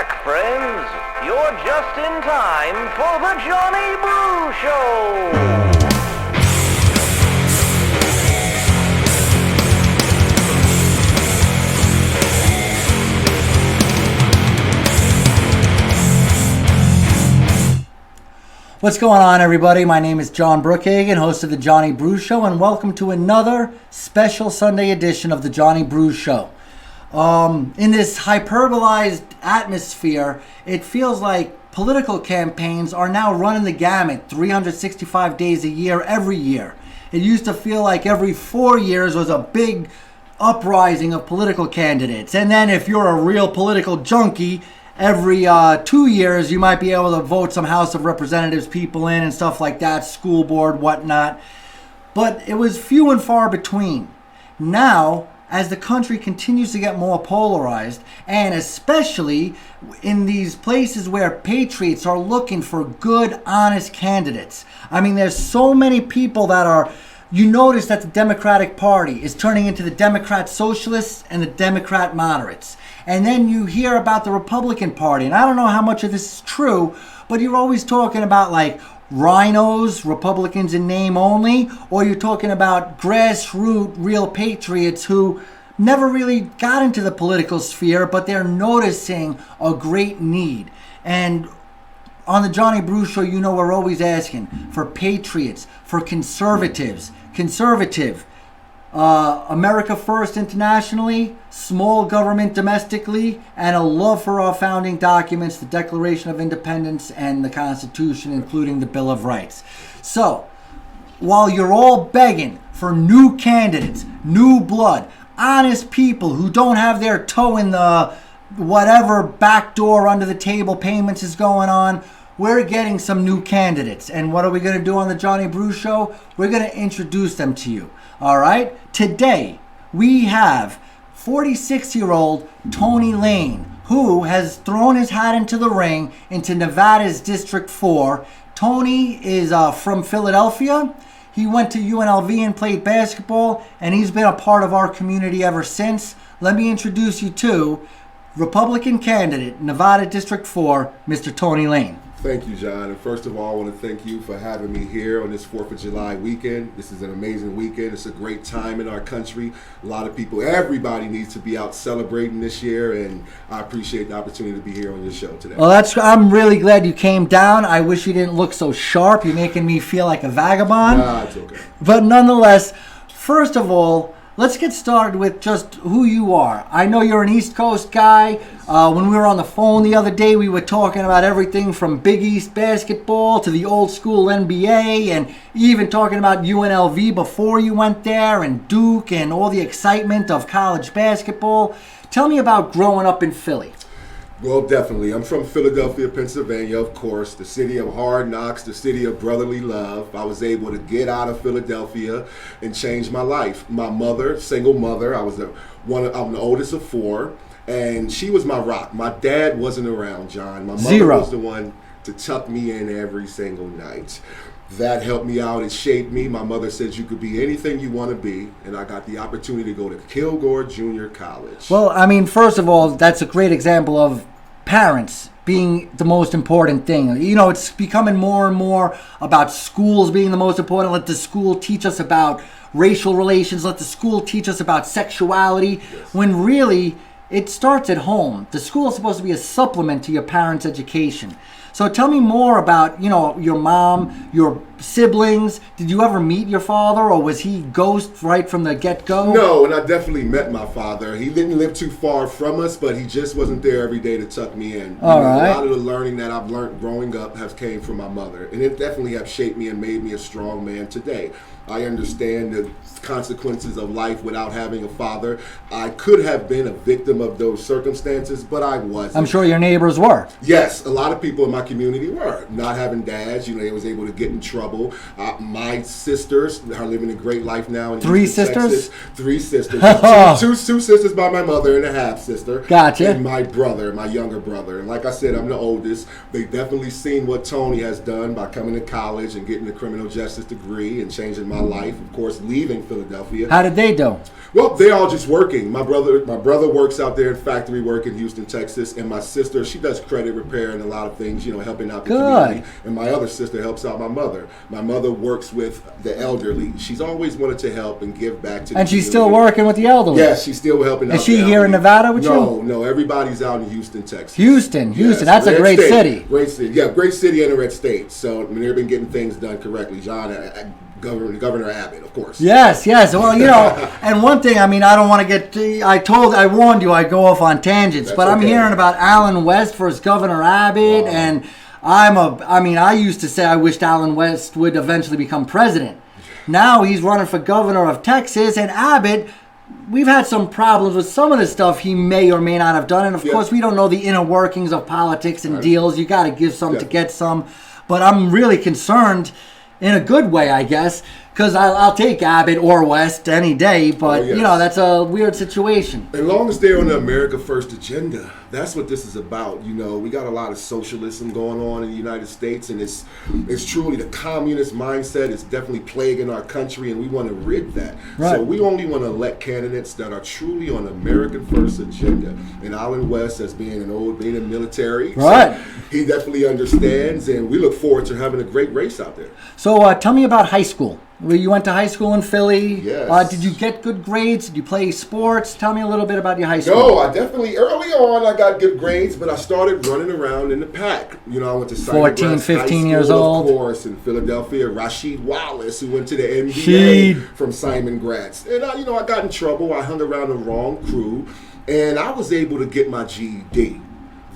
back, friends. You're just in time for the Johnny Brew Show. What's going on, everybody? My name is John Brookhagen, host of The Johnny Brew Show, and welcome to another special Sunday edition of The Johnny Brew Show. In this hyperbolized atmosphere, it feels like political campaigns are now running the gamut 365 days a year, every year. It used to feel like every 4 years was a big uprising of political candidates. And then if you're a real political junkie, every 2 years you might be able to vote some House of Representatives people in and stuff like that, school board, whatnot. But it was few and far between. Now, as the country continues to get more polarized, and especially in these places where patriots are looking for good, honest candidates. I mean, there's so many people that are... You notice that the Democratic Party is turning into the Democrat Socialists and the Democrat Moderates. And then you hear about the Republican Party. And I don't know how much of this is true, but you're always talking about like rhinos, Republicans in name only, or you're talking about grassroots real patriots who never really got into the political sphere, but they're noticing a great need. And on the Johnny Brew Show, you know we're always asking for patriots, for conservatives, America first internationally, small government domestically, and a love for our founding documents, the Declaration of Independence and the Constitution, including the Bill of Rights. So, while you're all begging for new candidates, new blood, honest people who don't have their toe in the whatever backdoor under the table payments is going on, we're getting some new candidates. And what are we going to do on the Johnny Brew Show? We're going to introduce them to you. All right? Today, we have 46-year-old Tony Lane, who has thrown his hat into the ring into Nevada's District 4. Tony is from Philadelphia. He went to UNLV and played basketball, and he's been a part of our community ever since. Let me introduce you to Republican candidate, Nevada District 4, Mr. Tony Lane. Thank you, John. And first of all, I want to thank you for having me here on this 4th of July weekend. This is an amazing weekend. It's a great time in our country. A lot of people, everybody needs to be out celebrating this year, and I appreciate the opportunity to be here on your show today. Well, I'm really glad you came down. I wish you didn't look so sharp. You're making me feel like a vagabond. Nah, it's okay. But nonetheless, first of all, let's get started with just who you are. I know you're an East Coast guy. When we were on the phone the other day, we were talking about everything from Big East basketball to the old school NBA, and even talking about UNLV before you went there, and Duke, and all the excitement of college basketball. Tell me about growing up in Philly. Well, definitely. I'm from Philadelphia, Pennsylvania, of course, the city of hard knocks, the city of brotherly love. I was able to get out of Philadelphia and change my life. My mother, single mother, I'm the oldest of 4, and she was my rock. My dad wasn't around, John. My mother was the one to tuck me in every single night. That helped me out. It shaped me. My mother said you could be anything you want to be, and I got the opportunity to go to Kilgore Junior College. Well, I mean, first of all, that's a great example of parents being the most important thing. You know, it's becoming more and more about schools being the most important. Let the school teach us about racial relations. Let the school teach us about sexuality. Yes. When really, it starts at home. The school is supposed to be a supplement to your parents' education. So tell me more about, your mom, your siblings. Did you ever meet your father, or was he ghost right from the get-go? No, and I definitely met my father. He didn't live too far from us, but he just wasn't there every day to tuck me in. All right. A lot of the learning that I've learned growing up has came from my mother, and it definitely have shaped me and made me a strong man today. I understand the consequences of life without having a father. I could have been a victim of those circumstances, but I wasn't. I'm sure your neighbors were. Yes, a lot of people in my community were. Not having dads, they was able to get in trouble. trouble. My sisters are living a great life now in Three Houston, sisters? Texas. 3 sisters. two sisters by my mother and a half sister. Gotcha. And my brother, my younger brother. And like I said, I'm the oldest. They definitely seen what Tony has done by coming to college and getting a criminal justice degree and changing my life. Of course, leaving Philadelphia. How did they do? Well, they're all just working. My brother works out there in factory work in Houston, Texas, and my sister, she does credit repair and a lot of things, helping out the community. And my other sister helps out my mother. My mother works with the elderly. She's always wanted to help and give back to the And she's community. still working with the elderly? Yes, she's still helping out. Is she the here in elderly. Nevada with you? No, everybody's out in Houston, Texas. Houston. Yes, That's a red great state. city. Great city. Yeah, great city and a red state. So they've been getting things done correctly. Governor Abbott, of course. Yes. Well, and one thing, I don't want to get, I warned you I'd go off on tangents, That's but I'm okay. hearing about Allen West versus Governor Abbott, and I used to say I wished Allen West would eventually become president. Now he's running for governor of Texas, and Abbott, we've had some problems with some of the stuff he may or may not have done, and of course we don't know the inner workings of politics and deals. You got to give some to get some, but I'm really concerned in a good way, I guess, because I'll take Abbott or West any day, but, that's a weird situation. As long as they're on the America First agenda, that's what this is about. We got a lot of socialism going on in the United States, and it's truly the communist mindset is definitely plaguing our country, and we want to rid that. Right. So we only want to elect candidates that are truly on the American First agenda. And Allen West, as being in the military, Right. so he definitely understands, and we look forward to having a great race out there. So tell me about high school. You went to high school in Philly. Yes. Did you get good grades? Did you play sports? Tell me a little bit about your high school. No, I definitely, early on, I got good grades, but I started running around in the pack. I went to 14, 15 years old. Of course, in Philadelphia. Rasheed Wallace, who went to the NBA Sheed. from Simon Gratz. And, I got in trouble. I hung around the wrong crew, and I was able to get my GED.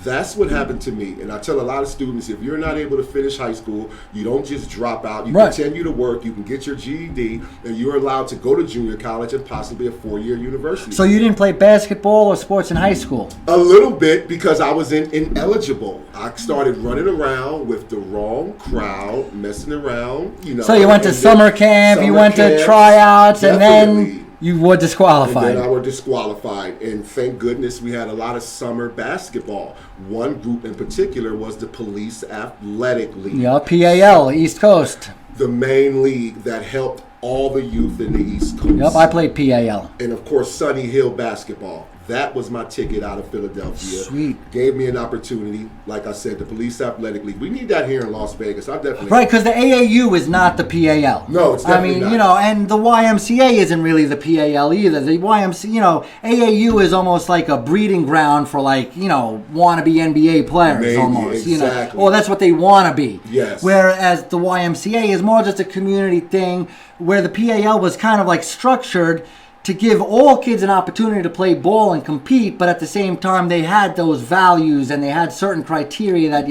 That's what happened to me. And I tell a lot of students, if you're not able to finish high school, you don't just drop out. You continue to work. You can get your GED, and you're allowed to go to junior college and possibly a 4-year university. So you didn't play basketball or sports in high school? A little bit, because I was ineligible. I started running around with the wrong crowd, messing around, So you went to summer camp, you went to tryouts, and then you were disqualified. And then I were disqualified. And thank goodness we had a lot of summer basketball. One group in particular was the Police Athletic League. Yeah, PAL, East Coast. The main league that helped all the youth in the East Coast. Yep, I played PAL. And of course, Sunny Hill basketball. That was my ticket out of Philadelphia. Sweet. Gave me an opportunity. Like I said, the Police Athletic League. We need that here in Las Vegas. I definitely. Right, because the AAU is not the PAL. No, it's definitely not. And the YMCA isn't really the PAL either. The YMCA, AAU is almost like a breeding ground for wannabe NBA players. Maybe, almost. exactly. Well, that's what they want to be. Yes. Whereas the YMCA is more just a community thing, where the PAL was kind of like structured to give all kids an opportunity to play ball and compete, but at the same time they had those values and they had certain criteria that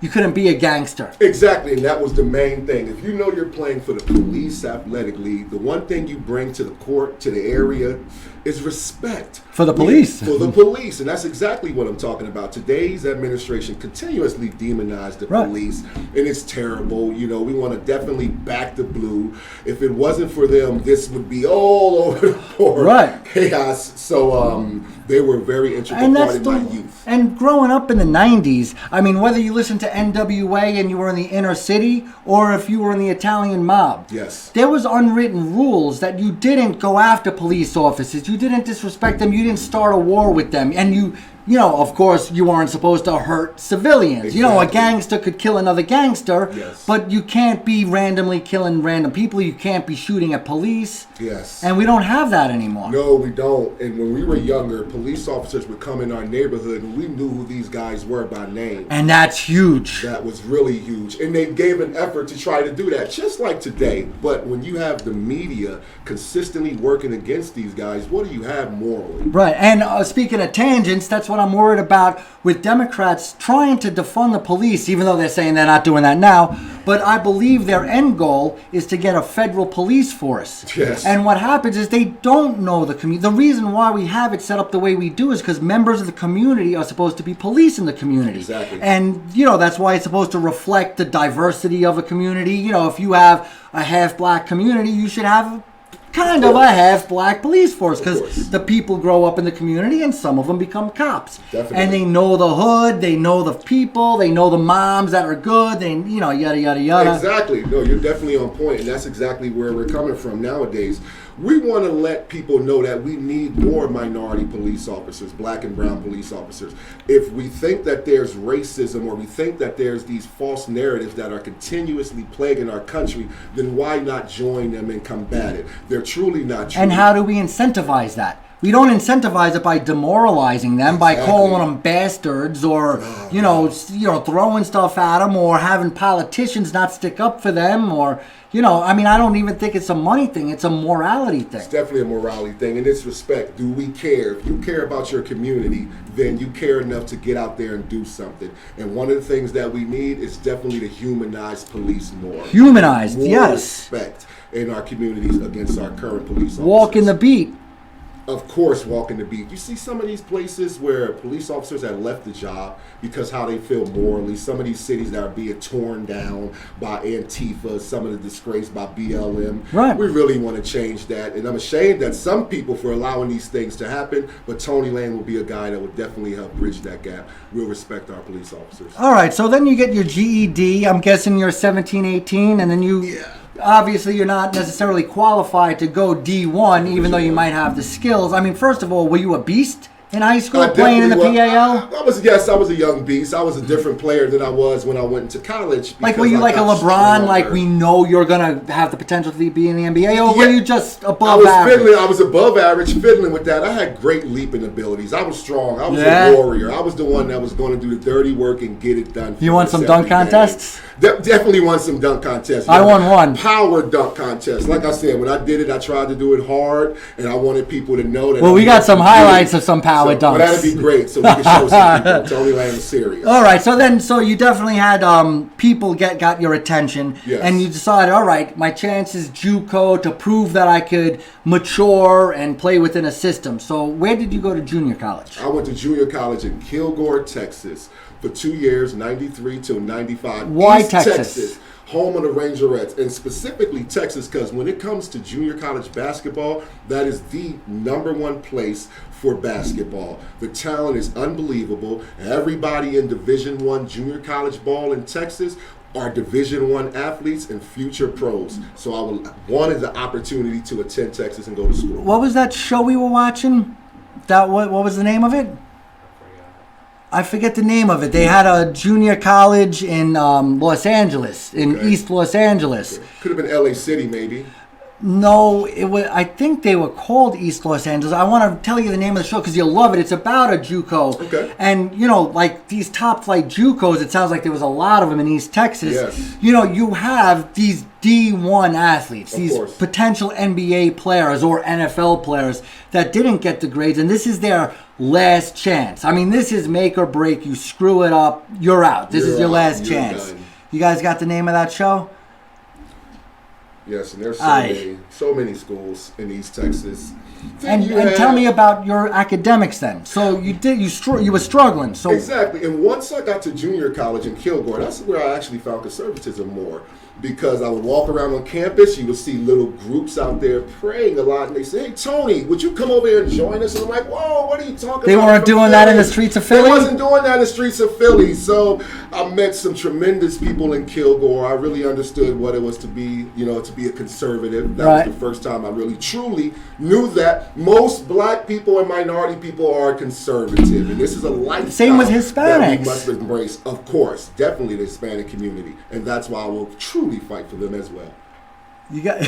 you couldn't be a gangster. Exactly, and that was the main thing. If you know you're playing for the Police Athletic League, the one thing you bring to the court, to the area, is respect. For the police. For the police, and that's exactly what I'm talking about. Today's administration continuously demonized the police, and it's terrible. We want to definitely back the blue. If it wasn't for them, this would be all over the board. Right. Chaos. So they were a very integral part of my youth. And growing up in the 90s, whether you listened to NWA and you were in the inner city, or if you were in the Italian mob, yes, there was unwritten rules that you didn't go after police officers, you didn't disrespect them, you didn't start a war with them, and you of course, you weren't supposed to hurt civilians. Exactly. A gangster could kill another gangster, yes, but you can't be randomly killing random people. You can't be shooting at police. Yes. And we don't have that anymore. No, we don't. And when we were younger, police officers would come in our neighborhood, and we knew who these guys were by name. And that's huge. That was really huge. And they gave an effort to try to do that, just like today. But when you have the media consistently working against these guys, what do you have morally? Right. And speaking of tangents, that's what what I'm worried about with Democrats trying to defund the police, even though they're saying they're not doing that now. But I believe their end goal is to get a federal police force. Yes. And what happens is they don't know the community. The reason why we have it set up the way we do is because members of the community are supposed to be police in the community. Exactly. And, that's why it's supposed to reflect the diversity of a community. If you have a half-black community, you should have kind of a half-black police force, because the people grow up in the community and some of them become cops. Definitely. And they know the hood, they know the people, they know the moms that are good, they, yada, yada, yada. Exactly. No, you're definitely on point, and that's exactly where we're coming from nowadays. We want to let people know that we need more minority police officers, black and brown police officers. If we think that there's racism, or we think that there's these false narratives that are continuously plaguing our country, then why not join them and combat it? They're truly not true. And how do we incentivize that? We don't incentivize it by demoralizing them, by calling them bastards, or throwing stuff at them, or having politicians not stick up for them, or I don't even think it's a money thing. It's a morality thing. It's definitely a morality thing, and it's respect. Do we care? If you care about your community, then you care enough to get out there and do something. And one of the things that we need is definitely to humanize police more. Humanized, more yes. Respect in our communities against our current police officers. Walking the beat. Of course, walking the beat. You see some of these places where police officers have left the job because how they feel morally. Some of these cities that are being torn down by Antifa, some of the disgrace by BLM. Right. We really want to change that. And I'm ashamed that some people for allowing these things to happen, but Tony Lane will be a guy that will definitely help bridge that gap. We'll respect our police officers. All right, so then you get your GED. I'm guessing you're 17, 18, and then you... Yeah. Obviously, you're not necessarily qualified to go D1, even though you might have the skills. I mean, first of all, were you a beast in high school playing in the PAL? I was a young beast. I was a different player than I was when I went into college. Like, were you like a LeBron? Stronger. Like, we know you're going to have the potential to be in the NBA? Or were you just above average? I was above average, fiddling with that. I had great leaping abilities. I was strong. I was a warrior. I was the one that was going to do the dirty work and get it done. You won some dunk contests? Definitely won some dunk contests. I won one. Power dunk contest. Like I said, when I did it, I tried to do it hard, and I wanted people to know that. Well, we got some highlights of some power dunks. But that'd be great, so we can show some people. Tony Lane is serious. All right, so you definitely had people got your attention, yes. And you decided, all right, my chance is JUCO to prove that I could mature and play within a system. So where did you go to junior college? I went to junior college in Kilgore, Texas, for 2 years, 93 till 95. Why East Texas? Home of the Rangerettes, and specifically Texas, because when it comes to junior college basketball, that is the number one place for basketball. The talent is unbelievable. Everybody in Division I junior college ball in Texas are Division I athletes and future pros. So I wanted the opportunity to attend Texas and go to school. What was that show we were watching? What was the name of it? I forget the name of it. They had a junior college in Los Angeles, in East Los Angeles. Could have been LA City, maybe. No, it was. I think they were called East Los Angeles. I want to tell you the name of the show because you'll love it. It's about a JUCO. Okay. And, like these top flight JUCOs, it sounds like there was a lot of them in East Texas. Yes. You have these D1 athletes, Of these course. potential NBA players or NFL players that didn't get the grades, and this is their last chance. I mean, this is make or break. You screw it up, you're out. This is your last chance. Done. You guys got the name of that show? Yes, and there's Aye. so many schools in East Texas. And tell me about your academics then. So you were struggling. So Exactly. And once I got to junior college in Kilgore, that's where I actually found conservatism more. Because I would walk around on campus, you would see little groups out there praying a lot, and they say, "Hey, Tony, would you come over here and join us?" And I'm like, "Whoa, what are you talking about?" They weren't doing that in the streets of Philly? They wasn't doing that in the streets of Philly. So I met some tremendous people in Kilgore. I really understood what it was to be a conservative. That was the first time I really truly knew that most black people and minority people are conservative. And this is a lifestyle Same with that Hispanics. we must embrace. Of course, definitely the Hispanic community. And that's why I will truly fight for them as well. you got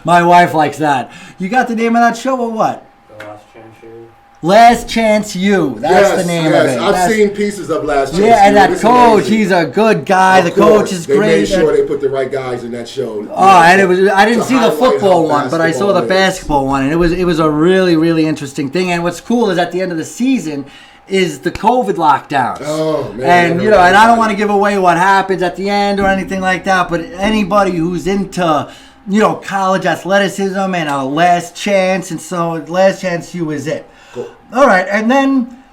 my wife likes that. You got the name of that show or what? The Last Chance Show. Last Chance U. That's the name of it. I've seen pieces of Last Chance U. Yeah, and that It's coach, amazing. he's a good guy. The coach is great. They made sure they put the right guys in that show. And I didn't see the football how one, but I saw the basketball one, and it was a really, really interesting thing. And what's cool is at the end of the season is the COVID lockdowns. Oh, man. And and I don't want to give away what happens at the end or anything like that, but anybody who's into college athleticism and a last chance, and so Last Chance U is it. Cool. All right, and then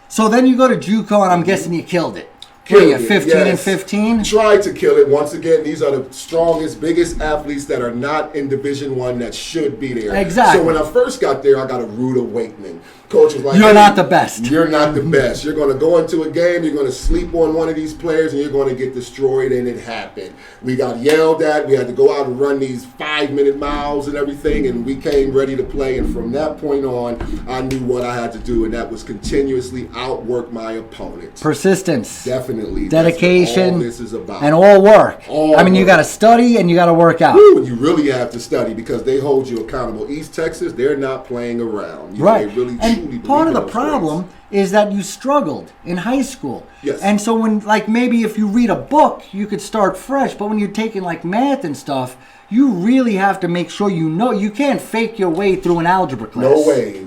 you go to JUCO, and I'm guessing you killed it. Killed you 15 and 15? Tried to kill it. Once again, these are the strongest, biggest athletes that are not in Division I that should be there. Exactly. So when I first got there, I got a rude awakening. Coach was like, "You're not the best. You're not the best. You're going to go into a game, you're going to sleep on one of these players, and you're going to get destroyed," and it happened. We got yelled at. We had to go out and run these 5-minute miles and everything, and we came ready to play. And from that point on, I knew what I had to do, and that was continuously outwork my opponent. Persistence. Definitely. Dedication. That's what all this is about. And all work. All you work. got to study and you got to work out. Woo, you really have to study because they hold you accountable. East Texas, they're not playing around. Right. They really, and truly part of believe the in those problem things. is that you struggled in high school. Yes. And so when, maybe if you read a book, you could start fresh. But when you're taking, math and stuff, you really have to make sure you can't fake your way through an algebra class.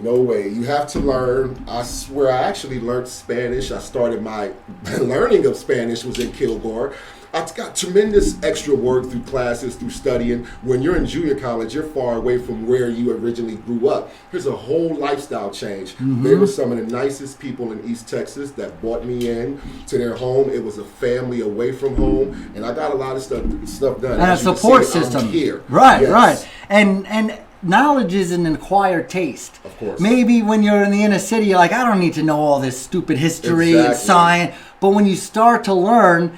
No way. You have to learn. I swear I actually learned Spanish. I started my learning of Spanish was in Kilgore. I've got tremendous extra work through classes, through studying. When you're in junior college, you're far away from where you originally grew up. There's a whole lifestyle change. Mm-hmm. They were some of the nicest people in East Texas that brought me in to their home. It was a family away from home, and I got a lot of stuff done. And a support system. I'm here. Right, yes. right. And knowledge is an acquired taste. Of course. Maybe when you're in the inner city, you're like, I don't need to know all this stupid history and science. But when you start to learn,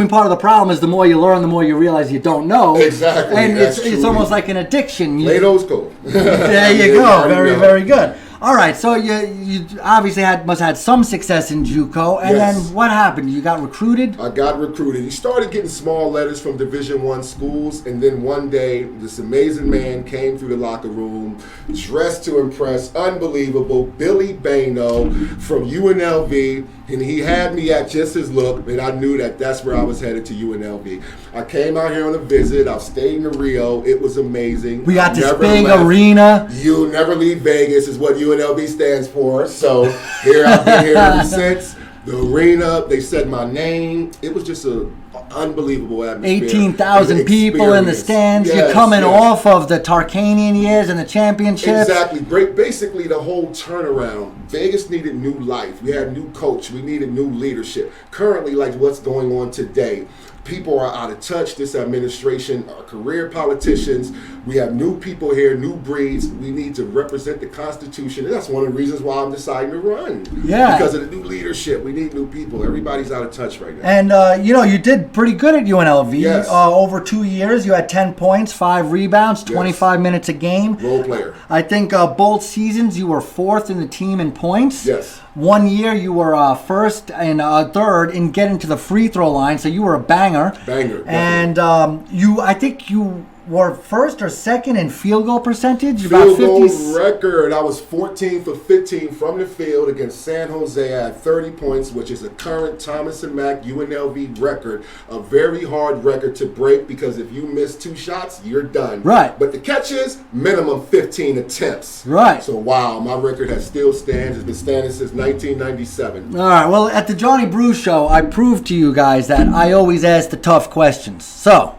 part of the problem is the more you learn, the more you realize you don't know. Exactly. And it's almost like an addiction. Plato's code. There you go. Very, very good. All right, so you obviously must have had some success in JUCO, and Yes. then what happened? You got recruited? I got recruited. He started getting small letters from Division I schools, and then one day, this amazing man came through the locker room, dressed to impress, unbelievable, Billy Bano from UNLV, and he had me at just his look, and I knew that's where I was headed, to UNLV. I came out here on a visit. I stayed in Rio. It was amazing. We got this Never big left. arena. You'll never leave Vegas is what UNLV stands for. So here I've been here ever since. The arena, they said my name. It was just an unbelievable atmosphere. 18,000 people in the stands. Yes, You're coming yes. off of the Tarkanian years and the championships. Exactly. Basically, the whole turnaround. Vegas needed new life. We had a new coach. We needed new leadership. Currently, like what's going on today, people are out of touch. This administration are career politicians. We have new people here, new breeds. We need to represent the Constitution. And that's one of the reasons why I'm deciding to run. Yeah. Because of the new leadership. We need new people. Everybody's out of touch right now. And, you did pretty good at UNLV. Yes. Over 2 years, you had 10 points, 5 rebounds, 25 minutes a game. Role player. I think both seasons you were 4th in the team in points. Yes. 1 year you were 1st and 3rd in getting to the free throw line, so you were a banger. Banger. And I think you were 1st or 2nd in field goal percentage. Field goal record. I was 14 for 15 from the field against San Jose. I had 30 points, which is a current Thomas and Mack UNLV record. A very hard record to break because if you miss 2 shots, you're done. Right. But the catch is minimum 15 attempts. Right. So, wow, my record still stands. It's been standing since 1997. All right. Well, at the Johnny Brew Show, I proved to you guys that I always ask the tough questions. So,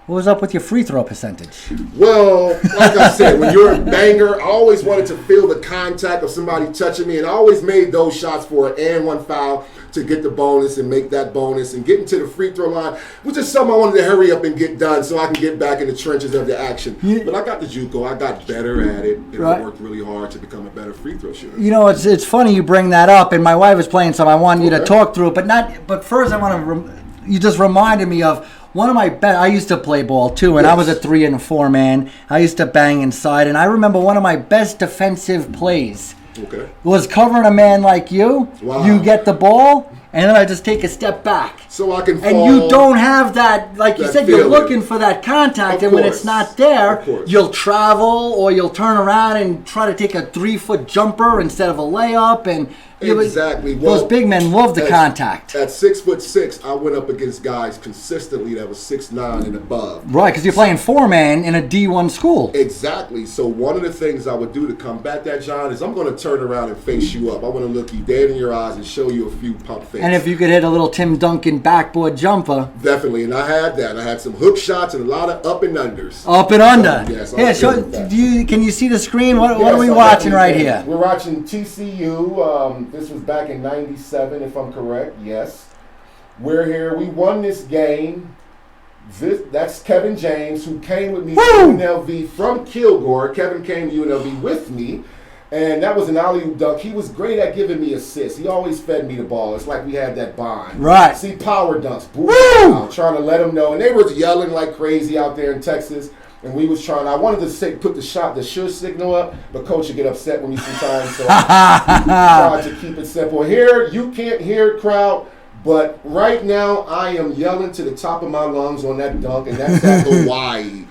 what was up with your free throw percentage? Well, like I said, when you're a banger, I always wanted to feel the contact of somebody touching me, and I always made those shots for an and one foul to get the bonus and make that bonus. And getting to the free throw line was just something I wanted to hurry up and get done so I can get back in the trenches of the action. Yeah. But I got the JUCO. I got better at it, and Right. I worked really hard to become a better free throw shooter. It's funny you bring that up, and my wife was playing some. I wanted you to talk through it, but first I want to. You just reminded me of one of my best. I used to play ball too, and I was a 3 and 4 man. I used to bang inside, and I remember one of my best defensive plays Okay. was covering a man like you. Wow. You get the ball, and then I just take a step back. So I can fall. And you don't have that, like you that said, feeling. you're looking for that contact, Of and when course. it's not there, Of course. you'll travel or you'll turn around and try to take a 3-foot jumper instead of a layup, and Exactly. those big men love the contact. At 6'6", I went up against guys consistently that was 6'9" and above. Right, because you're playing 4-man in a D1 school. Exactly. So one of the things I would do to combat that, John, is I'm going to turn around and face you up. I want to look you dead in your eyes and show you a few pump fakes. And if you could hit a little Tim Duncan backboard jumper. Definitely, and I had that. I had some hook shots and a lot of up and unders. Up and under. So, yes, yeah, so can you see the screen? What are we Yes, watching right here? We're watching TCU. This was back in '97, if I'm correct. Yes. We're here. We won this game. That's Kevin James, who came with me to UNLV from Kilgore. Kevin came to UNLV with me. And that was an alley-oop dunk. He was great at giving me assists. He always fed me the ball. It's like we had that bond. Right. See, power dunks. Boom! Trying to let them know. And they were yelling like crazy out there in Texas. And we was trying. I wanted to put the shush signal up, but coach would get upset with me sometimes. So I tried to keep it simple. Here, you can't hear it, crowd. But right now, I am yelling to the top of my lungs on that dunk. And that's at Hawaii.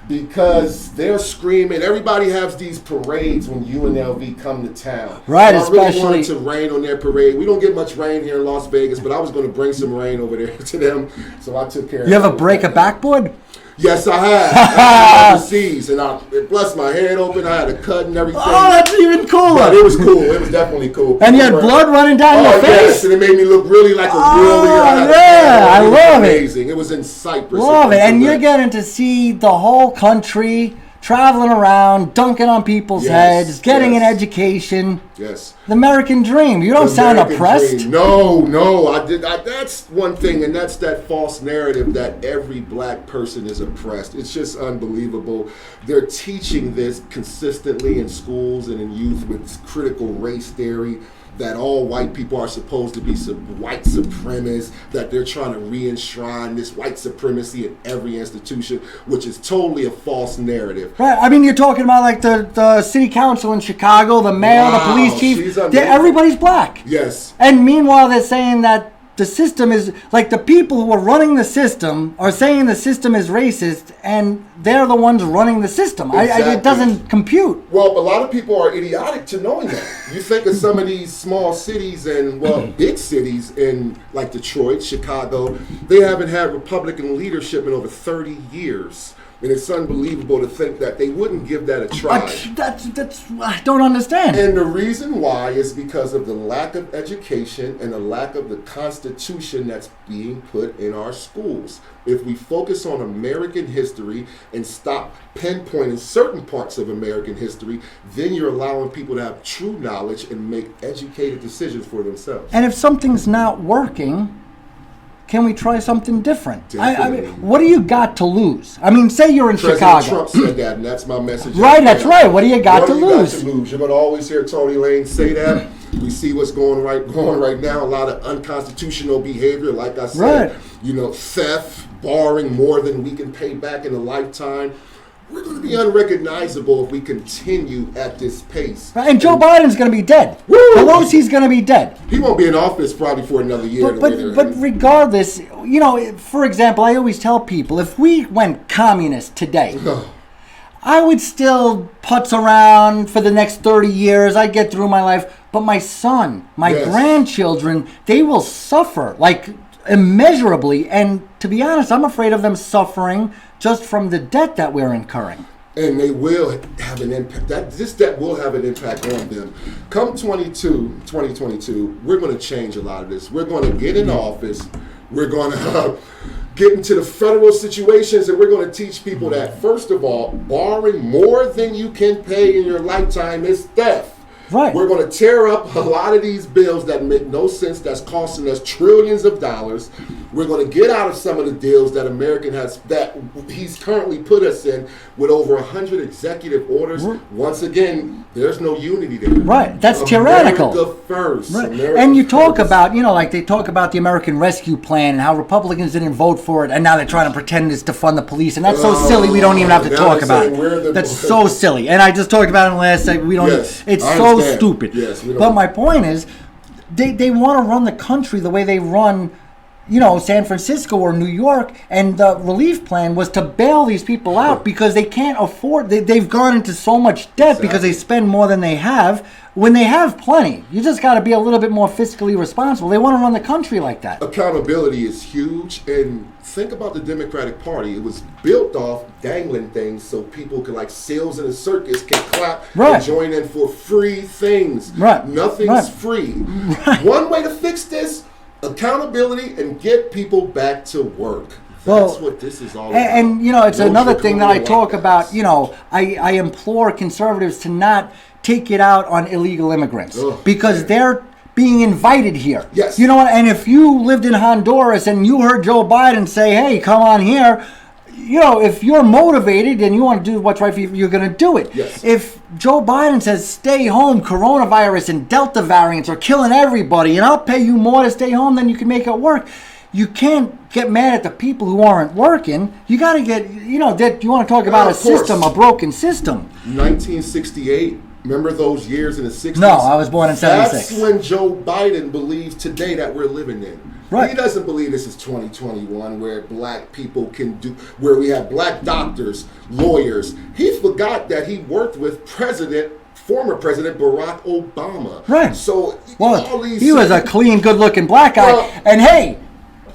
Because they're screaming. Everybody has these parades when UNLV come to town. Right, so I really especially wanted to rain on their parade. We don't get much rain here in Las Vegas, but I was going to bring some rain over there to them, so I took care of it. You ever break a backboard? Yes, I have. Overseas, and it blessed my head open. I had a cut and everything. Oh, that's even cooler. But it was cool. It was definitely cool. And you had blood running down your face? Yes, and it made me look really like a real leader. Yeah, I love it. Amazing. It was in Cyprus. Love it. And you're getting to see the whole country traveling around, dunking on people's heads, getting an education. Yes. The American dream. You don't sound oppressed. Dream. No. That's one thing, and that's that false narrative that every black person is oppressed. It's just unbelievable. They're teaching this consistently in schools and in youth with critical race theory, that all white people are supposed to be white supremacists, that they're trying to re-enshrine this white supremacy in every institution, which is totally a false narrative. Right. I mean, you're talking about like the city council in Chicago, the mayor, the police chief. Everybody's black. Yes. And meanwhile, they're saying that the system is, like, the people who are running the system are saying the system is racist, and they're the ones running the system. Exactly. It doesn't compute. Well, a lot of people are idiotic to knowing that. You think of some of these small cities and, big cities in, like, Detroit, Chicago, they haven't had Republican leadership in over 30 years. And it's unbelievable to think that they wouldn't give that a try. I don't understand. And the reason why is because of the lack of education and the lack of the Constitution that's being put in our schools. If we focus on American history and stop pinpointing certain parts of American history, then you're allowing people to have true knowledge and make educated decisions for themselves. And if something's not working, can we try something different? I mean, what do you got to lose? I mean, say you're in President Chicago. Trump said that, and that's my message. Right, that's right. What do you got to lose? Got to lose? You're going to always hear Tony Lane say that. We see what's going right now. A lot of unconstitutional behavior, like I said. Right. Theft, borrowing more than we can pay back in a lifetime. We're going to be unrecognizable if we continue at this pace. And Joe Biden's going to be dead. Pelosi's going to be dead. He won't be in office probably for another year. But regardless, for example, I always tell people, if we went communist today, I would still putz around for the next 30 years. I'd get through my life. But my son, my grandchildren, they will suffer, like, immeasurably. And to be honest, I'm afraid of them suffering just from the debt that we're incurring. And they will have an impact. This debt will have an impact on them. Come 2022, we're going to change a lot of this. We're going to get in office. We're going to get into the federal situations, and we're going to teach people that, first of all, borrowing more than you can pay in your lifetime is theft. Right. We're going to tear up a lot of these bills that make no sense, that's costing us trillions of dollars. We're going to get out of some of the deals that that he's currently put us in with over 100 executive orders. Once again, there's no unity there. Right. That's tyrannical. America first. Right. America and you talk first. about, like they talk about the American Rescue Plan and how Republicans didn't vote for it, and now they're trying to pretend it's to fund the police, and that's so silly we don't even have to talk about it. That's so silly. And I just talked about it last night. We don't. It's so stupid. Yes, but my point is, they want to run the country the way they run, San Francisco or New York, and the relief plan was to bail these people out because they can't afford. They've gone into so much debt because they spend more than they have. When they have plenty, you just got to be a little bit more fiscally responsible. They want to run the country like that. Accountability is huge, and think about the Democratic Party. It was built off dangling things so people can, like sales in a circus, can clap and join in for free things. Nothing's free. One way to fix this: accountability and get people back to work. That's what this is all about. And it's another thing that I talk about. I implore conservatives to not take it out on illegal immigrants because they're being invited here. Yes. You know what? And if you lived in Honduras and you heard Joe Biden say, "Hey, come on here," if you're motivated and you want to do what's right for you, you're going to do it. Yes. If Joe Biden says, "Stay home, coronavirus and Delta variants are killing everybody, and I'll pay you more to stay home than you can make it work," you can't get mad at the people who aren't working. You got to get, that you want to talk about a system, a broken system. 1968. Remember those years in the 60s? No, I was born in 76. That's when Joe Biden believes today that we're living in. Right. He doesn't believe this is 2021 where black people where we have black doctors, lawyers. He forgot that he worked with former President Barack Obama. Right. So he was a clean, good-looking black guy. And hey,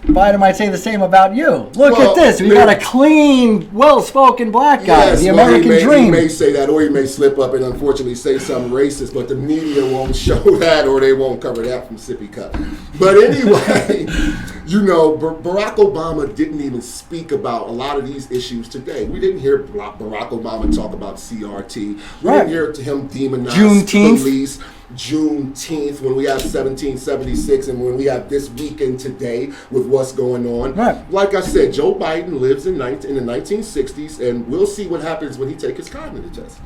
Biden might say the same about you. Look at this. We got a clean, well-spoken black guy. Yes, the American dream. He may say that, or he may slip up and unfortunately say something racist, but the media won't show that, or they won't cover that from Sippy Cup. But anyway, Barack Obama didn't even speak about a lot of these issues today. We didn't hear Barack Obama talk about CRT. We didn't hear him demonize police. Juneteenth, when we have 1776, and when we have this weekend today with what's going on. Right. Like I said, Joe Biden lives in the 1960s, and we'll see what happens when he takes his cognitive test.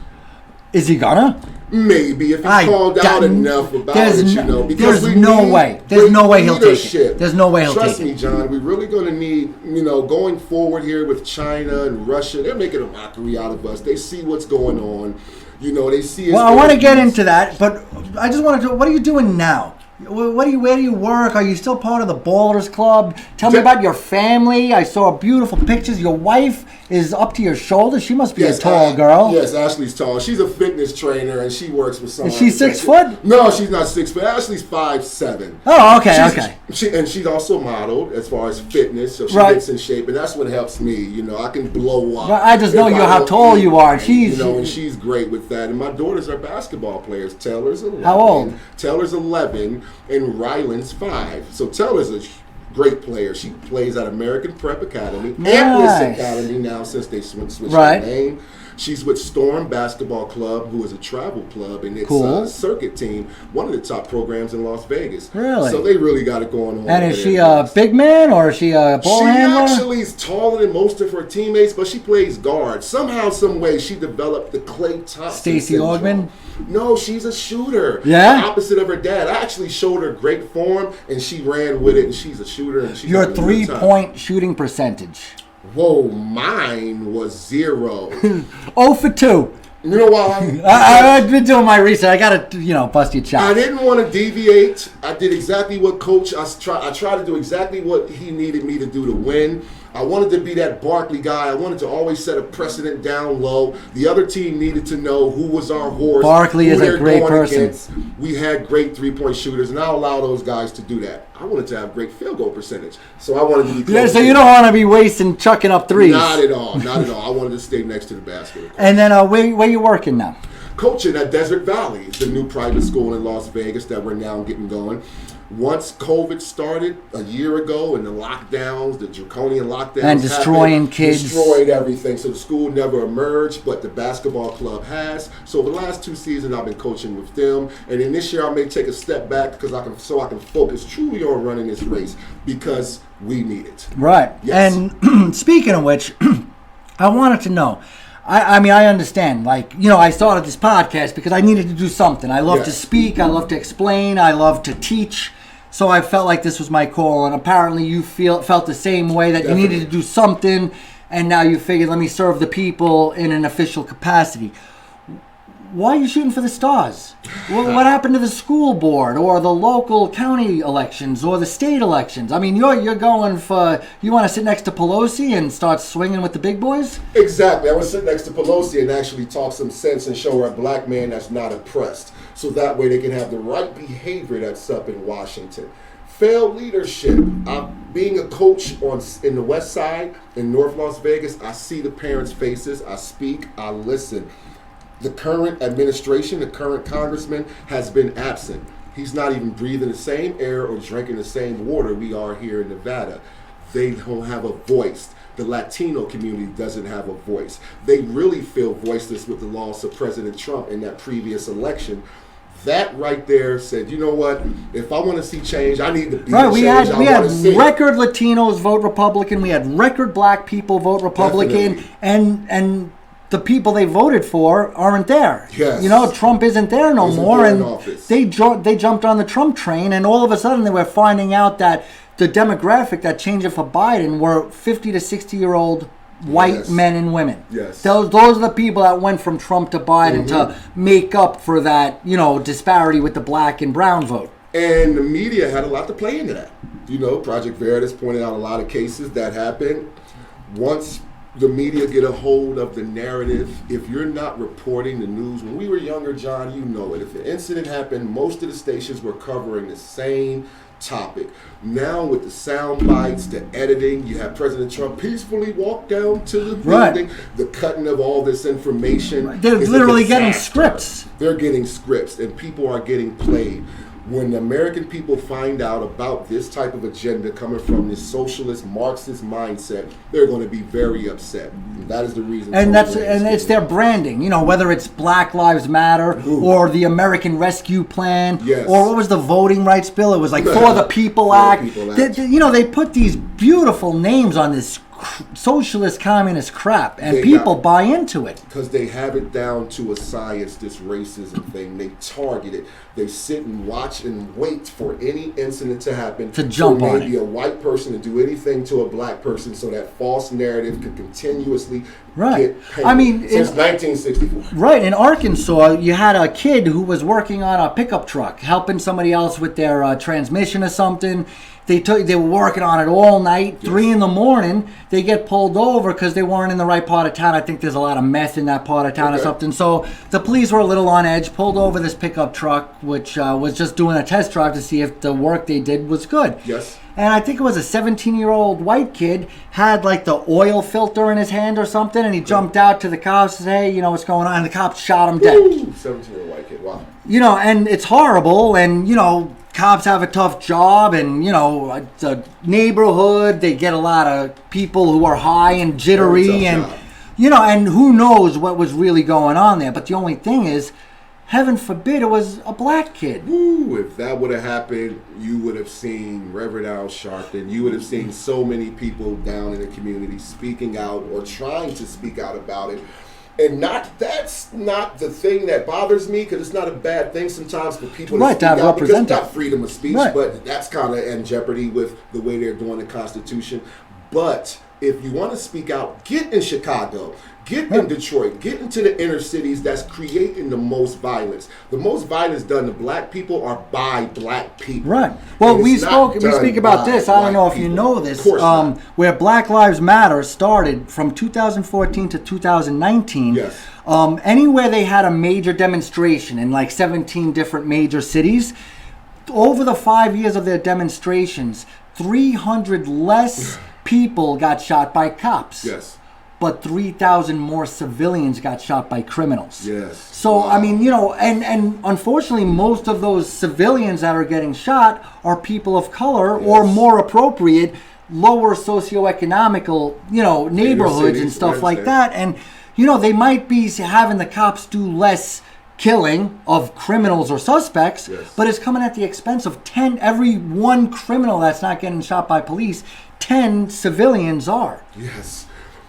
Is he gonna? Maybe, if he's called out enough about it, because there's no way. There's no way he'll take it. There's no way he'll take it. Trust me, John, we're really going to need, going forward here with China and Russia, they're making a mockery out of us. They see what's going on. They see. Well, I want to get into that, but I just want to. What are you doing now? Where do you work? Are you still part of the Ballers Club? Tell me about your family. I saw beautiful pictures. Your wife is up to your shoulders. She must be a tall girl. Yes, Ashley's tall. She's a fitness trainer, and she works with someone. Is she 6 foot? No, she's not 6 foot. Ashley's 5'7". Oh, okay. She's also modeled as far as fitness, so she gets in shape, and that's what helps me. I can blow up. I just know how tall you are. And she's great with that. And my daughters are basketball players. Taylor's 11. How old? Taylor's 11, and Ryland's 5. So Taylor's a great player. She plays at American Prep Academy, Bliss Academy now since they switched their name. She's with Storm Basketball Club, who is a travel club, and it's a circuit team, one of the top programs in Las Vegas. Really? So they really got it going on. And is she a big man or is she a ball handler? She actually is taller than most of her teammates, but she plays guard. Somehow, some way, she developed the Klay Thompson Stacey Augman? No, she's a shooter. Yeah? The opposite of her dad. I actually showed her great form, and she ran with it, and she's a shooter. And she's your 3-point shooting percentage. Whoa, mine was 0. 0 for 2. You know why? I've been doing my research. I got to, bust your chops. I didn't want to deviate. I did exactly what Coach, I tried to do exactly what he needed me to do to win. I wanted to be that Barkley guy. I wanted to always set a precedent down low. The other team needed to know who was our horse. Barkley is a great person. Against. We had great 3-point shooters, and I allow those guys to do that. I wanted to have great field goal percentage, so I wanted to be close. Yeah, so you don't want to be chucking up threes. Not at all. I wanted to stay next to the basket. And then where you working now? Coaching at Desert Valley, the new private school in Las Vegas that we're now getting going. Once COVID started a year ago and the lockdowns, the draconian lockdowns, and destroying kids, destroyed everything. So the school never emerged, but the basketball club has. So the last 2 seasons I've been coaching with them, and then this year I may take a step back because I can focus truly on running this race because we need it. Right. Yes. And speaking of which, I wanted to know. I mean, I understand. I started this podcast because I needed to do something. I love to speak. I love to explain. I love to teach. So I felt like this was my call. And apparently you felt the same way, that Definitely. you needed to do something. And now you figured, let me serve the people in an official capacity. why are you shooting for the stars? What happened to the school board or the local county elections or the state elections? I mean, you're going for, you want to sit next to Pelosi and start swinging with the big boys? Exactly. I would sit next to Pelosi and actually talk some sense and show her a black man that's not oppressed. So that way they can have the right behavior that's up in Washington. Failed leadership. Being a coach in the West Side, in North Las Vegas, I see the parents' faces. I speak. I listen. The current administration, the current congressman has been absent. He's not even breathing the same air or drinking the same water we are here in Nevada. They don't have a voice. The Latino community doesn't have a voice. They really feel voiceless with the loss of President Trump in that previous election. That right there said, you know what? If I want to see change, I need to be right. the We change had I want to see. record Latinos vote Republican. We had record black people vote Republican, and the people they voted for aren't there. Yes. You know, Trump isn't there no more, there in and office. they jumped on the Trump train, and all of a sudden they were finding out that the demographic that changed it for Biden were 50 to 60-year-old white Yes. men and women. Yes. Those are the people that went from Trump to Biden to make up for that, you know, disparity with the black and brown vote. And the media had a lot to play into that. You know, Project Veritas pointed out a lot of cases that happen. Once the media get a hold of the narrative, if you're not reporting the news, when we were younger, John, you know it. If an incident happened, most of the stations were covering the same topic. Now with the sound bites, the editing, you have President Trump peacefully walk down to the building, the cutting of all this information. They're is a literally getting disaster. scripts. They're getting scripts, and people are getting played. When the American people find out about this type of agenda coming from this socialist Marxist mindset, they're going to be very upset. And that is the reason. And it's their branding, you know, whether it's Black Lives Matter or the American Rescue Plan, Yes. or what was the voting rights bill? It was like For the People Act. You know, they put these beautiful names on this socialist communist crap, and people buy into it because they have it down to a science. This racism thing, they target it. They sit and watch and wait for any incident to happen to jump on it. Maybe a white person to do anything to a black person, so that false narrative can continuously get painted. I mean, since 1964. Right, in Arkansas, you had a kid who was working on a pickup truck, helping somebody else with their transmission or something. They were working on it all night. 3 a.m, they get pulled over because they weren't in the right part of town. I think there's a lot of meth in that part of town or something. So the police were a little on edge, pulled over this pickup truck, which was just doing a test drive to see if the work they did was good. Yes. And I think it was a 17-year-old white kid had like the oil filter in his hand or something, and he jumped out to the cops and said, hey, you know what's going on? And the cops shot him dead. 17-year-old white kid, wow. You know, and it's horrible, and, you know, cops have a tough job, and, you know, it's a neighborhood. They get a lot of people who are high and jittery, and, you know, and who knows what was really going on there. But the only thing is, heaven forbid it was a black kid. Ooh, if that would have happened, you would have seen Reverend Al Sharpton. You would have seen so many people down in the community speaking out or trying to speak out about it. And that's not the thing that bothers me, because it's not a bad thing sometimes for people to speak out, because it's not freedom of speech, but that's kind of in jeopardy with the way they're doing the Constitution. But if you want to speak out, get in Chicago, get in Detroit, get into the inner cities that's creating the most violence. The most violence done to black people are by black people. Right. Well, we speak about this. I don't know if you know this. Where Black Lives Matter started from 2014 to 2019. Yes. Anywhere they had a major demonstration in like 17 different major cities, over the 5 years of their demonstrations, 300 less people got shot by cops. Yes. But 3,000 more civilians got shot by criminals. Yes. So, I mean, you know, and unfortunately, most of those civilians that are getting shot are people of color, or more appropriate, lower socioeconomical, you know, neighborhoods and stuff like that. And, you know, they might be having the cops do less killing of criminals or suspects, but it's coming at the expense of every one criminal that's not getting shot by police, 10 civilians are. Yes.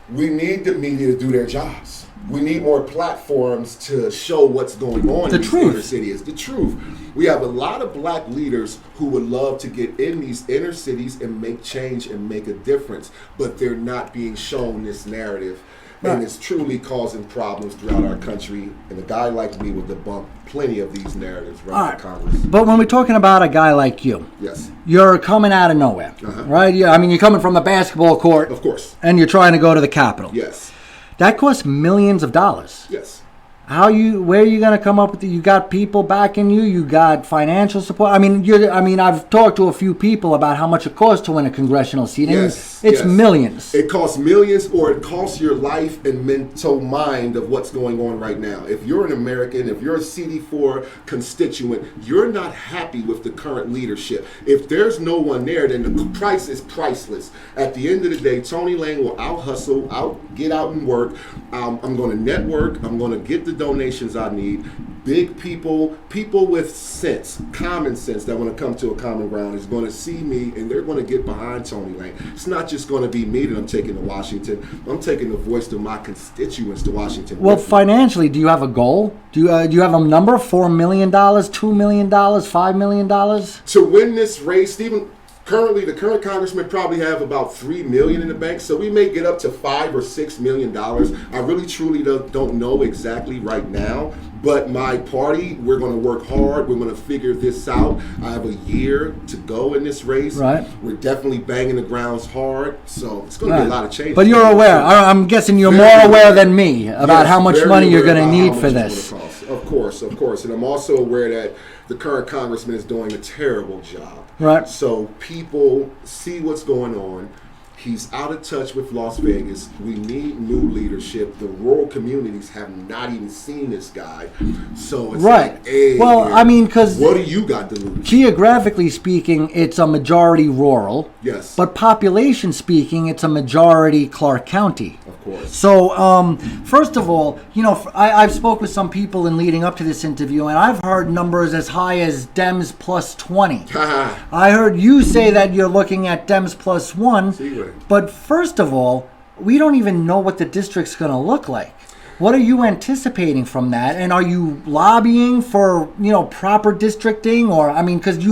We need the media to do their jobs. We need more platforms to show what's going on in these inner cities. The truth. We have a lot of black leaders who would love to get in these inner cities and make change and make a difference, but they're not being shown this narrative. and it's truly causing problems throughout our country. And a guy like me will debunk plenty of these narratives running for Congress. But when we're talking about a guy like you, Yes, you're coming out of nowhere, right? Yeah, I mean, you're coming from the basketball court, of course. and you're trying to go to the Capitol. Yes, That costs millions of dollars. yes. Where are you going to come up with you got people backing you? You got financial support? I mean, I've talked to a few people about how much it costs to win a congressional seat. And Yes, it's yes. millions. It costs millions, or it costs your life and mental mind of what's going on right now. If you're an American, if you're a CD4 constituent, you're not happy with the current leadership. If there's no one there, then the price is priceless. At the end of the day, Tony Lane will out-hustle, get out and work. I'm going to network. I'm going to get the donations I need. Big people with sense, common sense, that want to come to a common ground is going to see me, and they're going to get behind Tony Lane. It's not just going to be me that I'm taking to Washington. I'm taking the voice of my constituents to Washington. Well, financially, do you have a goal? Do you have a number? $4 million, $2 million, $5 million? To win this race, Stephen, currently the current congressman probably have about $3 million in the bank, so we may get up to $5 or $6 million. I really truly don't know exactly right now, but my party, we're going to work hard. We're going to figure this out. I have a year to go in this race. Right. We're definitely banging the grounds hard, so it's going to be a lot of change. But you're aware. I'm guessing you're more aware than me about how much money you're going to need for this. Of course. And I'm also aware that the current congressman is doing a terrible job. Right. So people see what's going on. He's out of touch with Las Vegas. We need new leadership. The rural communities have not even seen this guy. So it's like, hey, well, I mean, because what do you got to lose? Geographically speaking, it's a majority rural. Yes. But population speaking, it's a majority Clark County. Of course. So, first of all, I've spoke with some people in leading up to this interview, and I've heard numbers as high as Dems plus 20. I heard you say that you're looking at Dems plus 1. But first of all, we don't even know what the district's going to look like. What are you anticipating from that? And are you lobbying for, proper districting? Or, because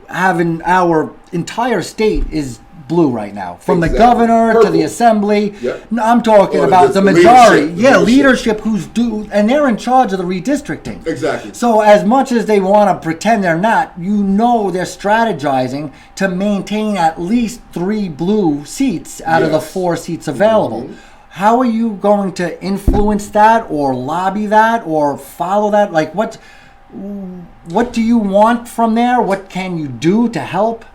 having our entire state is blue right now. From the governor to the assembly. Yep. No, I'm talking about the majority. Leadership who's due, and they're in charge of the redistricting. Exactly. So as much as they want to pretend they're not, they're strategizing to maintain at least 3 blue seats out of the 4 seats available. Mm-hmm. How are you going to influence that or lobby that or follow that? Like what do you want from there? What can you do to help?